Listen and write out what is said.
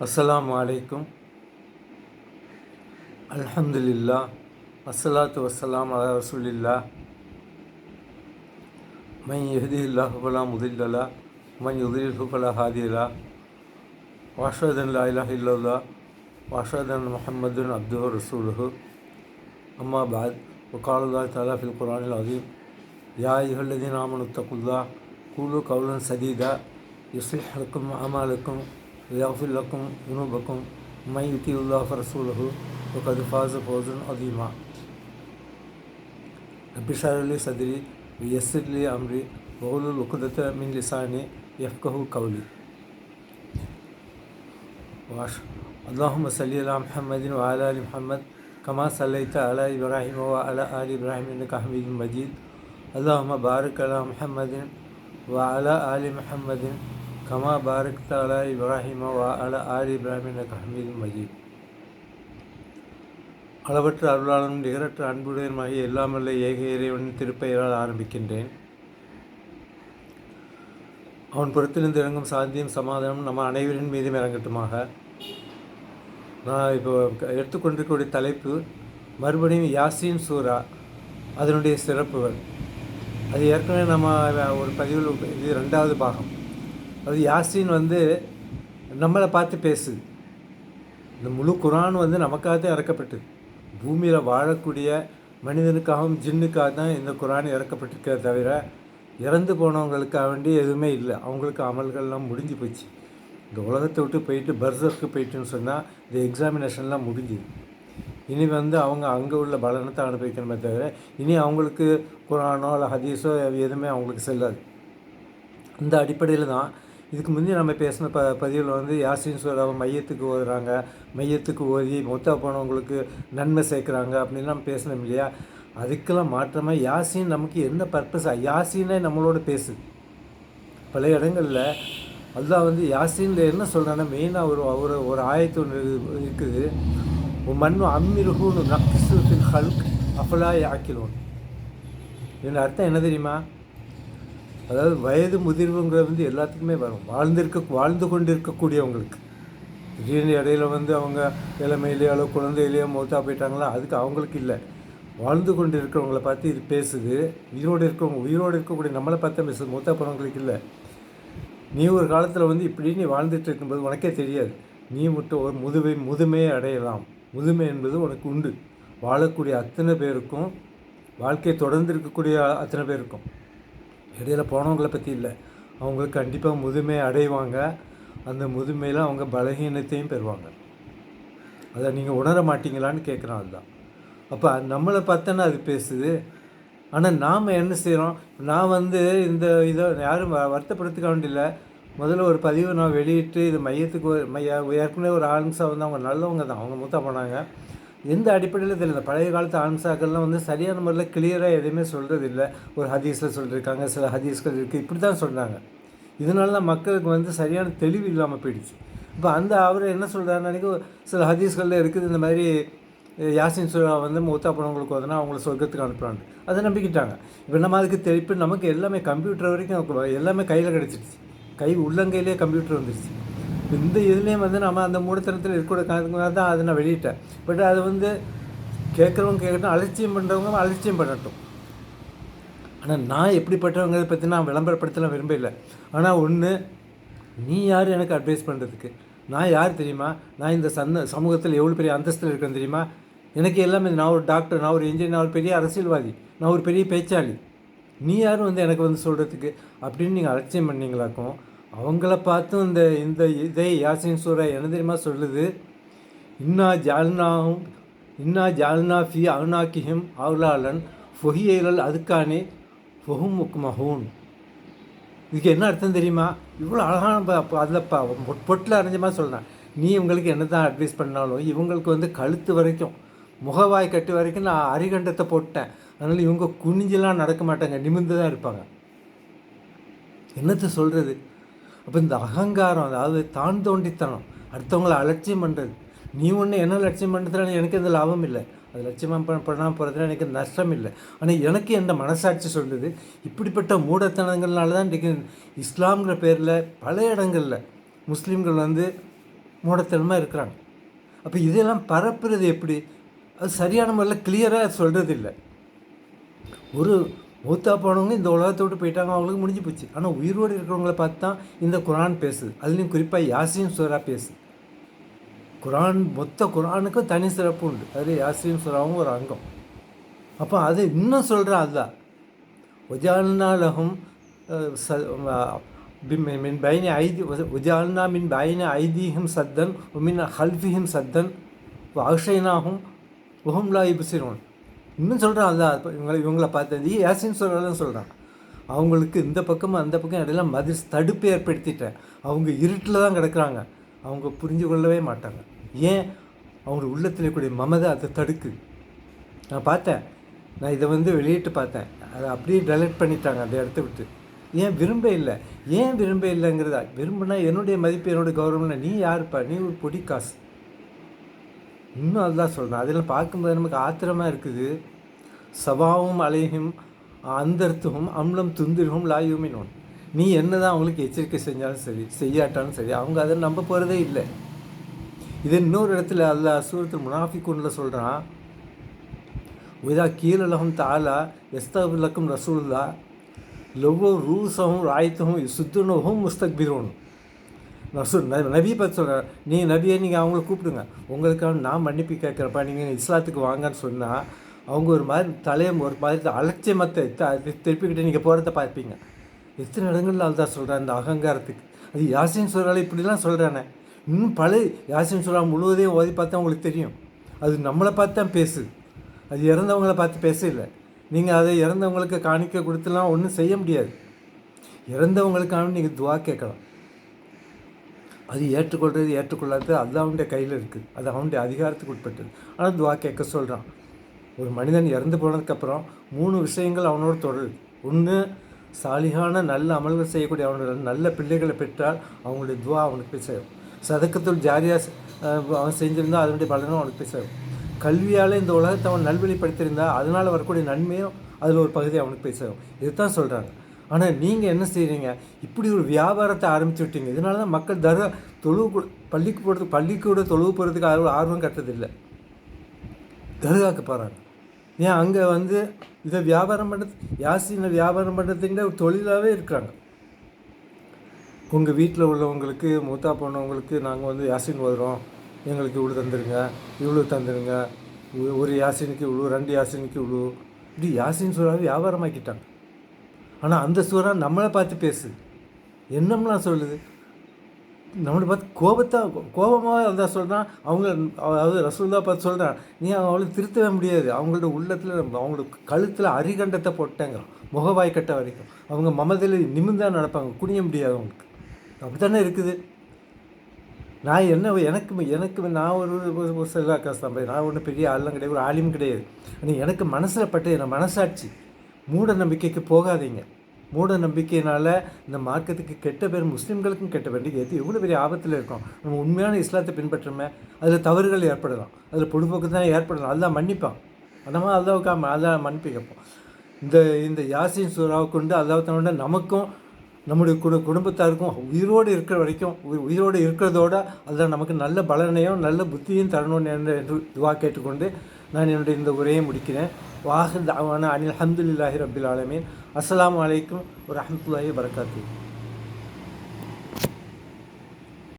அஸ்ஸலாமு அலைக்கும். அல்ஹம்துலில்லா. அஸ்ஸலாத்து வஸ்ஸலாம் அலா ரசூலில்லா. மன் யஹ்திஹில்லாஹு ஃபலா முதில்ல லஹு மன் யுத்லில்ஹு ஃபலா ஹாதிய லஹு. வஅஷ்ஹது அன் லா இலாஹா இல்லல்லாஹ் வஅஷ்ஹது அன்ன முஹம்மதன் அப்துஹு வ ரசூலுஹு. அம்மா பஅத். வகால அல்லாஹு தஆலா ஃபில் குர்ஆனில் அஸீம். யா அய்யுஹல்லதீன ஆமனு தக்குல்லாஹ் கூலு கௌலன் சதீதா யுஸ்லிஹ் லக்கும் அமாலக்கும் ويغفر لكم ذنوبكم ومن يطع الله ورسوله فقد فاز فوزا عظيما. رب اشرح لي صدري ويسر لي امري واحلل عقدة من لساني يفقهوا قولي. اللهم صل على محمد وعلى ال محمد كما صليت على ابراهيم وعلى ال ابراهيم انك حميد مجيد. اللهم بارك على محمد وعلى ال محمد கமா பாரக் தஆலா இப்ராஹிம வ அலா ஆலி இப்ராஹிம் இன்னக ஹமீதும் மஜீத். அளவற்ற அருளாளனும் நிகரற்ற அன்புடையனுமாகிய எல்லாமல்ல ஏக இறைவனின் திருப்பெயரால் ஆரம்பிக்கின்றேன். அவன் புறத்திலிருந்து இறங்கும் சாந்தியும் சமாதானம் நம்ம அனைவரின் மீதும் இறங்கட்டுமாக. நான் இப்போ எடுத்துக்கொண்டிருக்கக்கூடிய தலைப்பு மறுபடியும் யாசீன் சூரா, அதனுடைய சிறப்புகள். அது ஏற்கனவே நம்ம ஒரு பதிவில், இது 2வது பாகம். அது யாசீன் நம்மளை பார்த்து பேசுது. இந்த முழு குரான் நமக்காக தான் இறக்கப்பட்டது. பூமியில் வாழக்கூடிய மனிதனுக்காகவும் ஜின்னுக்காக தான் இந்த குரான் இறக்கப்பட்டிருக்கிறத தவிர இறந்து போனவங்களுக்காக வேண்டி எதுவுமே இல்லை. அவங்களுக்கு அமல்கள்லாம் முடிஞ்சு போச்சு. இந்த உலகத்தை விட்டு போயிட்டு பர்சர்க்கு போயிட்டுன்னு சொன்னால் இந்த எக்ஸாமினேஷன்லாம் முடிஞ்சுது. இனி அவங்க அங்கே உள்ள பலனத்தை அனுபவிக்கணுமே தவிர இனி அவங்களுக்கு குரானோ இல்லை ஹதீஸோ எதுவுமே அவங்களுக்கு செல்லாது. இந்த அடிப்படையில் தான் இதுக்கு முந்தைய நம்ம பேசின பதிவில் யாசீன் சூராவை மையத்துக்கு ஓதுறாங்க, மையத்துக்கு ஓதி மொத்தா போனவங்களுக்கு நன்மை சேர்க்குறாங்க அப்படின்லாம் பேசணும் இல்லையா. அதுக்கெல்லாம் மாற்றமாக யாசீன் நமக்கு என்ன பர்பஸ்? யாசீனே நம்மளோட பேசுது. பல இடங்களில் அல்லாஹ் யாசீனில் என்ன சொல்கிறான்னா, மெயினாக ஒரு ஆயத்து ஒன்று இருக்குது. மண் அம்மிருகுன்னு நக்ஸு ஃபில் ஹல்க் அஃபலா யாக்கிலோன். இதன் அர்த்தம் என்ன தெரியுமா? அதாவது வயது முதிர்வுங்கிறது எல்லாத்துக்குமே வரும். வாழ்ந்து கொண்டு இருக்கக்கூடியவங்களுக்கு திடீர்னு இடையில அவங்க இளமையிலேயோ அளவு குழந்தையிலேயோ மூத்தா போயிட்டாங்களா, அதுக்கு அவங்களுக்கு இல்லை. வாழ்ந்து கொண்டு இருக்கிறவங்கள பார்த்து இது பேசுது. உயிரோடு இருக்கக்கூடிய நம்மளை பார்த்தா பேசுது, மூத்தா போனவங்களுக்கு இல்லை. நீ ஒரு காலத்தில் இப்படி நீ வாழ்ந்துட்டு இருக்கும்போது உனக்கே தெரியாது. நீ மட்டும் ஒரு முதுமையை அடையலாம். முதுமை என்பது உனக்கு உண்டு. வாழக்கூடிய அத்தனை பேருக்கும், வாழ்க்கையை தொடர்ந்து இருக்கக்கூடிய அத்தனை பேருக்கும். இடையில போனவங்களை பற்றி இல்லை. அவங்களுக்கு கண்டிப்பாக முதுமையை அடைவாங்க. அந்த முதுமையில் அவங்க பலகீனத்தையும் பெறுவாங்க. அதை நீங்கள் உணர மாட்டீங்களான்னு கேட்குறான். அதுதான். அப்போ நம்மளை பார்த்தோன்னா அது பேசுது. ஆனால் நாம் என்ன செய்கிறோம்? நான் இந்த இதை யாரும் வருத்தப்படுத்திக்க வேண்டியில்லை. முதல்ல ஒரு பதிவை நான் வெளியிட்டு இது மையத்துக்கு ஏற்கனவே ஒரு ஆன்சா அவங்க நல்லவங்க தான். அவங்க மூத்தா போனாங்க. எந்த அடிப்படையில் தெரியல. பழைய காலத்து ஆன்சாக்கள்லாம் சரியான முறையில் கிளியராக எதுவுமே சொல்கிறது இல்லை. ஒரு ஹதீஸில் சொல்லியிருக்காங்க, சில ஹதீஸ்கள் இருக்குது, இப்படி தான் சொல்கிறாங்க. இதனால தான் மக்களுக்கு சரியான தெளிவு இல்லாமல் போயிடுச்சு. இப்போ அவர் என்ன சொல்கிறாருன்னு நினைக்க, சில ஹதீஸ்களில் இருக்குது இந்த மாதிரி யாசின் சூரா மூத்தா போனவங்களுக்கு அவங்கள சொர்க்கத்துக்கு அனுப்புகிறாங்க. அதை நம்பிக்கிட்டாங்க. இப்போ நம்ம அதுக்கு இப்போ நமக்கு எல்லாமே கம்ப்யூட்டர் வரைக்கும் எல்லாமே கையில் கிடச்சிடுச்சு. உள்ளங்கையிலே கம்ப்யூட்டர் வந்துடுச்சு. இந்த இதுலேயும் நம்ம அந்த மூடத்தனத்தில் இருக்கக்கூட காரணமாக தான் அதை நான் வெளியிட்டேன். பட் அது கேட்குறவங்க கேட்கட்டும், அலட்சியம் பண்ணுறவங்க அலட்சியம் பண்ணட்டும். ஆனால் நான் எப்படிப்பட்டவங்க பற்றி நான் விளம்பரப்படுத்தலாம் விரும்பலை. ஆனால் ஒன்று, நீ யார் எனக்கு அட்வைஸ் பண்ணுறதுக்கு? நான் யார் தெரியுமா? நான் இந்த சமூகத்தில் எவ்வளோ பெரிய அந்தஸ்தில் இருக்கேன்னு தெரியுமா? எனக்கு எல்லாமே, நான் ஒரு டாக்டர், நான் ஒரு இன்ஜினியர், நான் ஒரு பெரிய அரசியல்வாதி, நான் ஒரு பெரிய பேச்சாளி. நீ யாரும் எனக்கு சொல்கிறதுக்கு அப்படின்னு நீங்கள் அலட்சியம் பண்ணீங்களாக்கும். அவங்கள பார்த்தும் இந்த இதை யாசின் சூரா என்ன தெரியுமா சொல்லுது? இன்னா ஜால்னா ஃபி அவுனாக்கிஹிம் அவுலாலன் ஃபொஹியல் அதுக்கானே ஃபொஹும் முக்மஹூன். இதுக்கு என்ன அர்த்தம் தெரியுமா? இவ்வளோ அழகான அதில் பொட்டில் அரைஞ்ச மாதிரி சொல்கிறேன். நீ இவங்களுக்கு என்ன தான் அட்வைஸ் பண்ணாலும் இவங்களுக்கு கழுத்து வரைக்கும், முகவாய் கட்டு வரைக்கும் நான் அரிகண்டத்தை போட்டேன். அதனால் இவங்க குனிஞ்செல்லாம் நடக்க மாட்டாங்க, நிமிர்ந்து தான் இருப்பாங்க. என்னத்தை சொல்கிறது? அப்போ இந்த அகங்காரம், அதாவது தான் தோண்டித்தனம், அடுத்தவங்களை அலட்சியம் பண்ணுறது. நீ ஒன்று என்ன லட்சியம் பண்ணுறதுனால எனக்கு எந்த லாபம் இல்லை. அது லட்சியமாக பண்ணாமல் போகிறதுனால எனக்கு நஷ்டம் இல்லை. ஆனால் எனக்கு எந்த மனசாட்சி சொல்லுது, இப்படிப்பட்ட மூடத்தனங்கள்னால தான் இன்றைக்கி இஸ்லாம்ங்கிற பேரில் பல இடங்களில் முஸ்லீம்கள் மூடத்தனமாக இருக்கிறாங்க. அப்போ இதெல்லாம் பரப்புறது எப்படி? அது சரியான முறையில் கிளியராக சொல்கிறது இல்லை. ஒரு மூத்தா போனவங்க இந்த உலகத்தை விட்டு போயிட்டாங்க, அவங்களுக்கு முடிஞ்சு போச்சு. ஆனால் உயிரோடு இருக்கிறவங்கள பார்த்து தான் இந்த குரான் பேசுது. அதுலேயும் குறிப்பாக யாசின் சூரா பேசுது. குரான் மொத்த குரானுக்கும் தனி சிறப்பு உண்டு. அதில் யாசின் சூராவும் ஒரு அங்கம். அப்போ அது இன்னும் சொல்கிறேன், அதுதான் ஒஜால்னா லஹும் மின் பைனி ஐதி ஒஜால்னா மின் பைனி ஐதீஹிம் சத்தன் மின் ஹல்ஃபிஹிம் சத்தன் அக்ஷைனாகும் உஹும்லா இப்சிரோன். இன்னும் சொல்கிறான், அதுதான் இவங்களை பார்த்தது யாசின் சூரான்னு சொல்கிறான். அவங்களுக்கு இந்த பக்கமும் அந்த பக்கம் இடையெல்லாம் தடுப்பு ஏற்படுத்திட்டேன். அவங்க இருட்டில் தான் கிடக்குறாங்க, அவங்க புரிஞ்சு கொள்ளவே மாட்டாங்க. ஏன்? அவங்க உள்ளத்தில் கூடிய மமதை அதை தடுக்கு. நான் பார்த்தேன், நான் இதை வெளியிட்டு பார்த்தேன், அதை அப்படியே டெலெக்ட் பண்ணிட்டாங்க அந்த இடத்த விட்டு. ஏன் விரும்ப இல்லை? ஏன் விரும்ப இல்லைங்கிறதா? விரும்பினா என்னுடைய மதிப்பு, என்னுடைய கௌரவம்னா நீ யாருப்பா? நீ ஒரு பொடி காசு. இன்னும் அதுதான் சொல்கிறேன். அதெல்லாம் பார்க்கும்போது நமக்கு ஆத்திரமாக இருக்குது. சபாவும் அலையும் அந்தர்த்தும் அம்லம் துந்திரும் லாயுமினோன். நீ என்ன தான் அவங்களுக்கு எச்சரிக்கை செஞ்சாலும் சரி, செய்யாட்டாலும் சரி, அவங்க அதை நம்ப போகிறதே இல்லை. இது இன்னொரு இடத்துல அல்லாஹ் சூரத்துல் முனாஃபிகூனில் சொல்கிறான், இதா கீழலகம் தாலா எஸ்தகுலக்கும் ரசூலுல்லா லொவ்வோ ரூசவும் ராய்த்தவும் சுத்துனவும் முஸ்தக்பிரோன். நபியை பார்த்து சொல்கிறேன், நீ நபியை நீங்கள் அவங்கள கூப்பிடுங்க, உங்களுக்காக நான் மன்னிப்பு கேட்குறப்ப நீங்கள் இஸ்லாத்துக்கு வாங்கன்னு சொன்னால் அவங்க ஒரு மாதிரி தலையை ஒரு மாதிரி அலட்சியமத்தை திருப்பிக்கிட்டு நீங்கள் போகிறத பார்ப்பீங்க. எத்தனை இடங்களில் அதுதான் சொல்கிறேன், இந்த அகங்காரத்துக்கு. அது யாசின் சூறாவில் இப்படிலாம் சொல்கிறானே. இன்னும் பல யாசின் சூறா முழுவதையும் ஓதி பார்த்தா உங்களுக்கு தெரியும். அது நம்மளை பார்த்து தான் பேசுது, அது இறந்தவங்கள பார்த்து பேசல. நீங்கள் அதை இறந்தவங்களுக்கு காணிக்க கொடுத்துலாம் ஒன்றும் செய்ய முடியாது. இறந்தவங்களுக்கான நீங்கள் துவா கேட்கலாம். அது ஏற்றுக்கொள்வது ஏற்றுக்கொள்ளாது அது அவனுடைய கையில் இருக்குது, அது அவனுடைய அதிகாரத்துக்கு உட்பட்டது. ஆனால் துவா கேட்க சொல்கிறான். ஒரு மனிதன் இறந்து போனதுக்கப்புறம் 3 விஷயங்கள் அவனோட தொடருது. ஒன்று, சாலிகான நல்ல அமல்கள் செய்யக்கூடிய அவனோட நல்ல பிள்ளைகளை பெற்றால் அவங்களுடைய துவா அவனுக்கு போய் சேரும். சதக்கத்துள் ஜாரியாக அவன் செஞ்சுருந்தால் அதனுடைய பலனும் அவனுக்கு போய் சேரும். கல்வியால் இந்த உலகத்தை அவன் நல்வழிப்படுத்தியிருந்தால் அதனால் வரக்கூடிய நன்மையும் அதில் ஒரு பகுதி அவனுக்கு போய் சேரும். இதுதான் சொல்கிறாங்க. ஆனால் நீங்கள் என்ன செய்கிறீங்க? இப்படி ஒரு வியாபாரத்தை ஆரம்பித்து விட்டீங்க. இதனால தான் மக்கள் தொழுவு பள்ளிக்கூட தொழுவு போகிறதுக்கு ஆர்வம் கட்டுறதில்லை, தர்காவுக்கு போகிறாங்க. ஏன்? அங்கே இதை வியாபாரம் பண்ணுறது, யாசினை வியாபாரம் பண்ணுறதுங்கிற ஒரு தொழிலாகவே இருக்கிறாங்க. உங்கள் வீட்டில் உள்ளவங்களுக்கு, மூத்தா போனவங்களுக்கு நாங்கள் யாசின் ஓதுறோம், எங்களுக்கு இவ்வளோ தந்துடுங்க, இவ்வளோ தந்துடுங்க, ஒரு யாசினுக்கு இவ்வளோ, 2 யாசினுக்கு இவ்வளோ, இப்படி யாசின் சூறாவை வியாபாரமாக்கிட்டாங்க. ஆனால் அந்த சூறா நம்மளை பார்த்து பேசுது, என்னம்லாம் சொல்லுது, நம்மளை பார்த்து கோபமாக அதான் சொல்கிறான். அதாவது ரசூலுல்லாஹ் பார்த்து சொல்கிறான், நீ அவளை திருத்தவே முடியாது. அவங்களோட உள்ளத்தில் அவங்களோட கழுத்தில் அரிகண்டத்தை போட்டேங்கிறான், முகவாய்க்கட்டை வரைக்கும். அவங்க மமதில் நிமிர்ந்தான் நடப்பாங்க, குனிய முடியாது அவங்களுக்கு. அப்படி தானே இருக்குது. நான் எனக்கு நான் ஒரு செல்வா காசு தான், நான் ஒன்றும் பெரிய ஆளும் கிடையாது, ஒரு ஆலியும் கிடையாது. ஆனால் எனக்கு மனசில் பட்டு என் மனசாட்சி, மூட நம்பிக்கைக்கு போகாதீங்க. மூட நம்பிக்கையினால் இந்த மார்க்கத்துக்கு கெட்ட பேர், முஸ்லீம்களுக்கும் கெட்ட பேர். எவ்வளோ பெரிய ஆபத்தில் இருக்கோம். நம்ம உண்மையான இஸ்லாத்தை பின்பற்றுமே, அதில் தவறுகள் ஏற்படலாம், அதில் பொடுபோக்கு தான் ஏற்படலாம். அதெல்லாம் மன்னிப்பான். நம்ம அல்லாவுக்கு அதான் மன்னிப்பு கேட்போம். இந்த யாசின் சூறாவை கொண்டு அல்லாஹ் நமக்கும் நம்முடைய குடும்பத்தாருக்கும் உயிரோடு இருக்கிற வரைக்கும், உயிரோடு இருக்கிறதோட அதுதான் நமக்கு நல்ல பலனையும் நல்ல புத்தியும் தரணும் என்று துவா கேட்டுக்கொண்டு நான் என்னுடைய இந்த உரையை முடிக்கிறேன். வாஹிர் தஅவானா அனில் ஹம்துலில்லாஹி ரப்பில் ஆலமீன். அஸ்ஸலாமு அலைக்கும் வரஹ்மத்துல்லாஹி வபரகாத்துஹு.